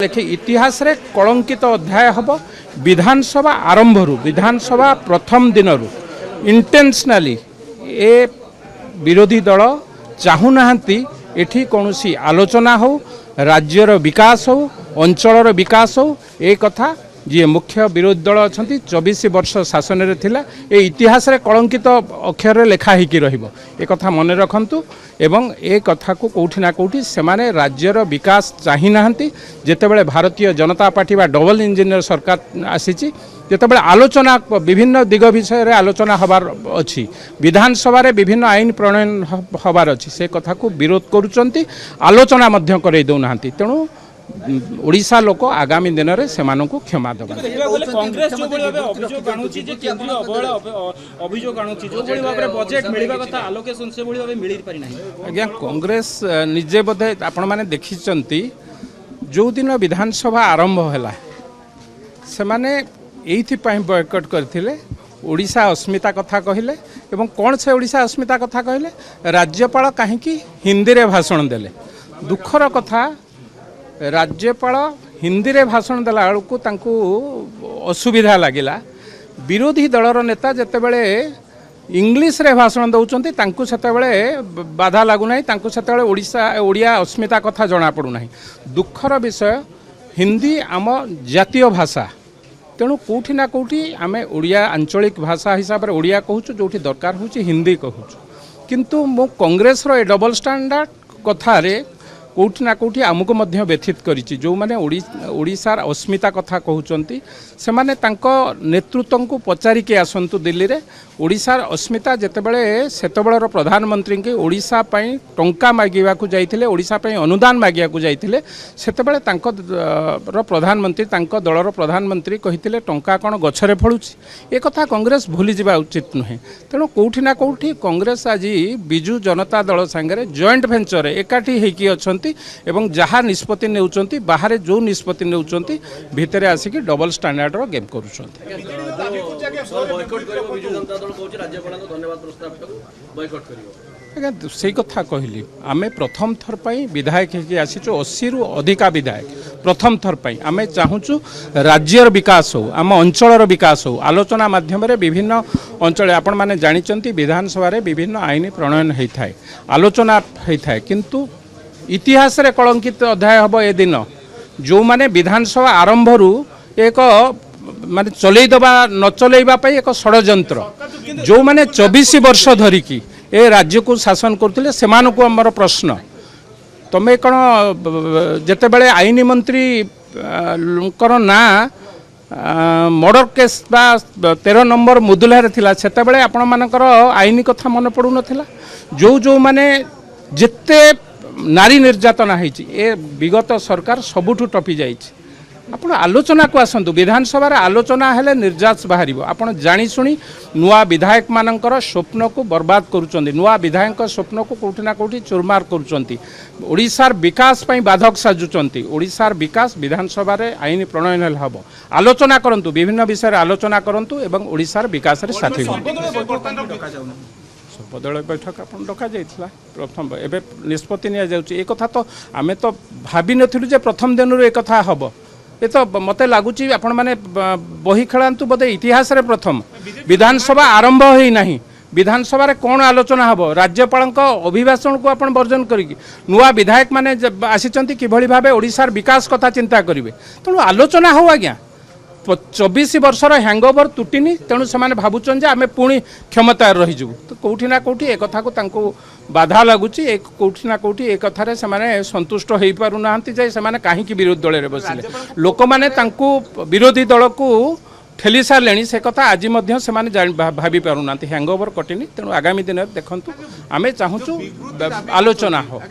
लेखे इतिहास रे कलंकित अध्याय हम विधानसभा आरंभ विधानसभा प्रथम दिन इंटेंशनली ए विरोधी दल चाहूना एठी कौन सी आलोचना हो राज्यर विकास हो अंचलर विकास हो ए कथा जी मुख्य विरोधी दल अच्छा 24 वर्ष शासन रे थिला ए इतिहास रे कलंकित अक्षर लेखा ही एक मन रखंतु एवं ए कथा को कौटी ना कौटी से माने राज्यर विकास चाही नाहंती जेतेबेले भारतीय जनता पार्टी बा डबल इंजिनियर सरकार आसीची जेतेबेले आलोचना विभिन्न दिग विषय रे आलोचना हबार अछि विधानसभा रे विभिन्न आईन प्रणयन हबार अछि से कथा को विरोध करूचंती आलोचना मध्य करे दउ नाहंती तेणु ओडिशा लोक आगामी दिन में से क्षमा देवा कांग्रेस जो भाबे अभियोग आनुची जे केंद्रीय अवहेला अभियोग आनुची जो भाबे बजेट मिलबा कथा आलोकेशन से भाबे मिली पारि नाही आज्ञा कांग्रेस निजे बोधे आपण माने देखिचंती जो दिन विधानसभा आरंभ हैला से माने एथि पई बॉयकॉट करथिले ओडिशा अस्मिता कथा कहिले एवं कोन से ओडिशा अस्मिता कथा कहिले राज्यपाल काहेकि हिंदी रे भाषण देले दुखर कथा राज्यपाल हिंदी रे भाषण देला बेलू तांकू असुविधा लगिला विरोधी दलर नेता जेतेबेले इंग्लिश रे भाषण दउचंती तांकू सेतेबेले बाधा लागु नाही तांकू सेतेबेले ओडिया अस्मिता कथा जणा पडु नाही दुखर विषय हिंदी आम जातीय भाषा तेणु कौटी ना कौटी आमे ओडिया आंचलिक भाषा हिसाब रे ओडिया कहूचु जोठी दरकार होची हिंदी कहूचु किंतु मो कांग्रेस रो ए डबल स्टैंडर्ड कथा रे कौटी ना कौटी आमको मध्य व्यथित करिछि जो माने ओडिशार अस्मिता कथा कहउचंती से माने तांको नेतृत्व को पचारि के आसंतु दिल्ली रे ओडिशार अस्मिता जेतेबेले सेतेबेलर प्रधानमंत्री के ओडिशा पई टंका मागिबा को जाइथिले ओडिशा पई अनुदान मागिया को जाइथिले सेतेबेले तांको रो प्रधानमंत्री तांको दलर प्रधानमंत्री कहिथिले टंका कोन गछरे फळुछि ए कथा कांग्रेस भूली जिबा उचित नहे तेणु कौटी ना कौटी कांग्रेस आज बिजू जनता दल संगे जॉइंट वेंचर एकाठी हेकी अछंती एवं जहाँ निष्पत्ति नेउचंती बाहर जो निष्पत्ति नेउचंती भितरे आसिकी डबल स्टैंडर्ड रो गेम करूचंती आज्ञा से कथा कहली आमे प्रथम थर पई विधायक हेकी आसीचो 80 रु अधिका विधायक प्रथम थर पई आमे चाहूचु राज्यर विकास हो आम अंचलर विकास हो आलोचना माध्यम रे विभिन्न अंचल आपण माने जानिचंती विधानसभा रे विभिन्न आईन प्रणयन हेई थाए आलोचना हेई थाए किंतु इतिहास रे कलंकित अध्याय हम ए दिन जो माने विधानसभा आरंभ एक माने चलैदबा न चलैबा पई एक षडयंत्र जो माने 24 वर्ष धरिकी ए राज्य को शासन करथिले सेमान को हमर प्रश्न तमे कोन जेतेबेले आईन मंत्री कर ना मर्डर केस बा 13 नंबर मुदुला रे थिला सेतेबेले आपण मानकर आईन कथा मन पडु नथिला जो माने जेते नारी निर्यातना होती ए विगत सरकार सबुठू टपी जाइए आपण आलोचना को आसतु विधानसभा आलोचना हेले निर्यास बाहर आपण जाशुणी नुआ विधायक मानकर स्वप्न को बर्बाद करुचंती नुआ विधायक स्वप्न को कौटी ना कौटी चुरमार करुचंती ओडिशार विकास पई बाधक साजुचंती ओडिशार विकास विधानसभा आईन प्रणयन हम आलोचना करंतु विभिन्न विषय आलोचना करंतु एवं ओडिशार विकास रे साथी सर्वदलीय बैठक आप डका जाइए प्रथम एवं निष्पत्ति नि कथा तो आम तो भावी नु जे प्रथम दिन एक कथा हम ये तो मत लगुच आपण मैंने बही खेलांतु बोधे इतिहास रे प्रथम विधानसभा आरंभ ही ना विधानसभा रे कौन आलोचना हम राज्यपाल अभिभाषण को आप वर्जन करी नुआ विधायक माने आसीचंती किभली भाबे ओडिशार विकास कथा चिंता करेंगे तेणु आलोचना हो आज्ञा 24 वर्षर हैंगओवर तुटिनी तेणु से भावुन आम पुणी क्षमता रहीजु तो कौटी ना कौटी एक कथा को बाधा लगुच कौटी ना कौटी एक कथार से संतुष्ट हो पार ना से कहीं विरोधी दल में बसिले लोक मैंने विरोधी दल को ठेली सारे से कथा आज से भावी पार ना हैंगओवर कटिनी तेणु आगामी दिन में देखु आम चाहूँ आलोचना हो।